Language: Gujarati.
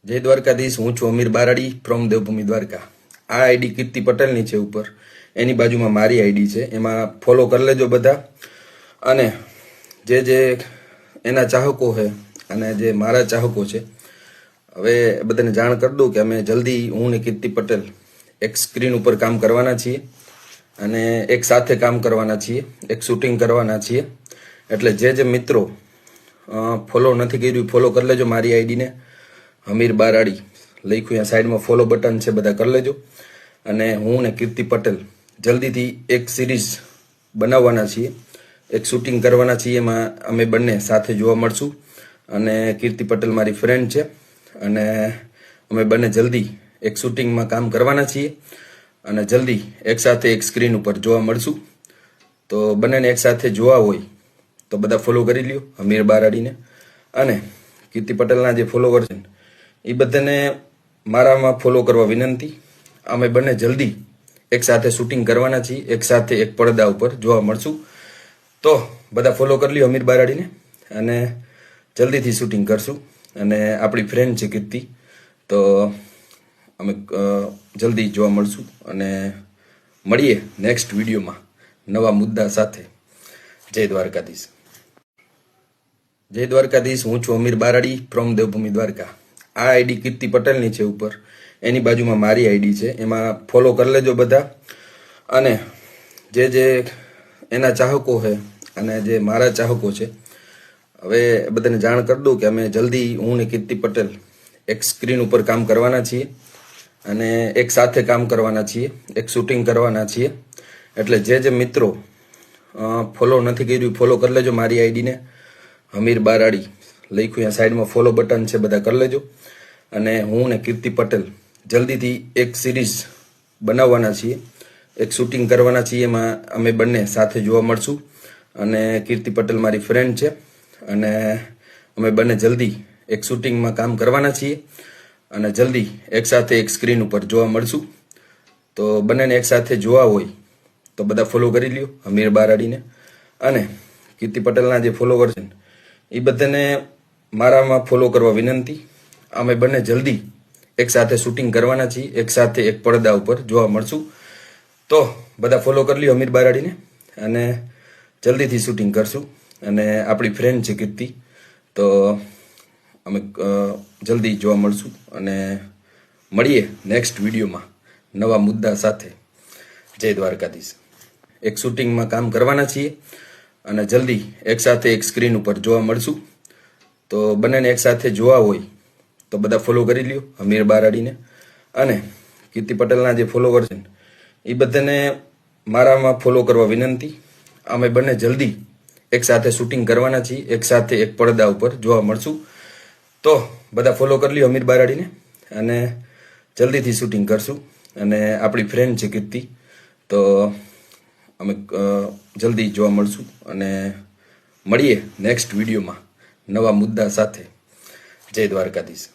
જય દ્વારકાધીશ। હું છું અમીર બારાડી ફ્રોમ દેવભૂમિ દ્વારકા। આ આઈડી કીર્તિ પટેલની છે ઉપર, એની બાજુમાં મારી આઈડી છે, એમાં ફોલો કરી લેજો બધા। અને જે એના ચાહકો છે અને જે મારા ચાહકો છે, હવે બધાને જાણ કરી દઉં કે અમે જલ્દી હું ને કીર્તિ પટેલ એક સ્ક્રીન ઉપર કામ કરવાના છીએ અને એક સાથે કામ કરવાના છીએ, એક શૂટિંગ કરવાના છીએ। એટલે જે મિત્રો ફોલો નથી કર્યું ફોલો કરી લેજો મારી આઈડીને, અમીર બારાડી લખ્યું અહીંયા સાઈડમાં ફોલો બટન છે, બધા કરી લેજો। અને હું ને કીર્તિ પટેલ જલ્દીથી એક સિરીઝ બનાવવાના છીએ, એક શૂટિંગ કરવાના છીએ, એમાં અમે બંને સાથે જોવા મળશું। અને કીર્તિ પટેલ મારી ફ્રેન્ડ છે અને અમે બંને જલ્દી એક શૂટિંગમાં કામ કરવાના છીએ અને જલ્દી એક સાથે એક સ્ક્રીન ઉપર જોવા મળશું। તો બંનેને એક સાથે જોવા હોય તો બધા ફોલો કરી લ્યો અમીર બારાડીને। અને કીર્તિ પટેલના જે ફોલોવર છે એ બધાને મારામાં ફોલો કરવા વિનંતી। અમે બંને જલ્દી એક સાથે શૂટિંગ કરવાના છીએ, એક સાથે એક પડદા ઉપર જોવા મળશું। તો બધા ફોલો કરી લ્યો અમીર બારાડીને અને જલ્દીથી શૂટિંગ કરશું। અને આપણી ફ્રેન્ડ છે કીર્તિ, તો અમે જલ્દી જોવા મળશું અને મળીએ નેક્સ્ટ વિડીયોમાં નવા મુદ્દા સાથે। જય દ્વારકાધીશ। જય દ્વારકાધીશ। હું છું અમીર બારાડી ફ્રોમ દેવભૂમિ દ્વારકા। આ આઈડી કીર્તિ પટેલની છે ઉપર, એની બાજુમાં મારી આઈડી છે, એમાં ફોલો કરી લેજો બધા। અને જે એના ચાહકો છે અને જે મારા ચાહકો છે, હવે બધાને જાણ કરી દઉં કે અમે જલ્દી હું ને કીર્તિ પટેલ એક સ્ક્રીન ઉપર કામ કરવાના છીએ અને એક સાથે કામ કરવાના છીએ, એક શૂટિંગ કરવાના છીએ। એટલે જે મિત્રો ફોલો નથી કર્યું ફોલો કરી લેજો મારી આઈડીને, અમીર બારાડી લખ્યું અહીંયા સાઈડમાં ફોલો બટન છે, બધા કરી લેજો। અને હું ને કીર્તિ પટેલ જલ્દીથી એક સિરીઝ બનાવવાના છીએ, એક શૂટિંગ કરવાના છીએ, એમાં અમે બંને સાથે જોવા મળશું। અને કીર્તિ પટેલ મારી ફ્રેન્ડ છે અને અમે બંને જલ્દી એક શૂટિંગમાં કામ કરવાના છીએ અને જલ્દી એક સાથે એક સ્ક્રીન ઉપર જોવા મળશું। તો બંનેને એક સાથે જોવા હોય તો બધા ફોલો કરી લ્યો અમીર બારાડીને। અને કીર્તિ પટેલના જે ફોલોવર છે એ બધાને મારામાં ફોલો કરવા વિનંતી। અમે બંને જલ્દી એક સાથે શૂટિંગ કરવાના છીએ, એક સાથે એક પડદા ઉપર જોવા મળશું। તો બધા ફોલો કરી લ્યો અમીર બારાડીને અને જલ્દીથી શૂટિંગ કરશું। અને આપણી ફ્રેન્ડ છે કીર્તિ, તો અમે જલ્દી જોવા મળશું અને મળીએ નેક્સ્ટ વિડીયોમાં નવા મુદ્દા સાથે। જય દ્વારકાધીશ। એક શૂટિંગમાં કામ કરવાના છીએ અને જલ્દી એક સાથે એક સ્ક્રીન ઉપર જોવા મળશું। તો બંનેને એક સાથે જોવા હોય તો બધા ફોલો કરી લ્યો અમીર બારાડીને। અને કીર્તિ પટેલના જે ફોલોવર છે એ બધાને મારામાં ફોલો કરવા વિનંતી। અમે બંને જલ્દી એક સાથે શૂટિંગ કરવાના છીએ, એક સાથે એક પડદા ઉપર જોવા મળશું। તો બધા ફોલો કરી લ્યો અમીર બારાડીને અને જલ્દીથી શૂટિંગ કરશું। અને આપણી ફ્રેન્ડ છે કીર્તિ, તો અમે જલ્દી જોવા મળશું અને મળીએ નેક્સ્ટ વિડીયોમાં નવા મુદ્દા સાથે। જય દ્વારકાધીશ।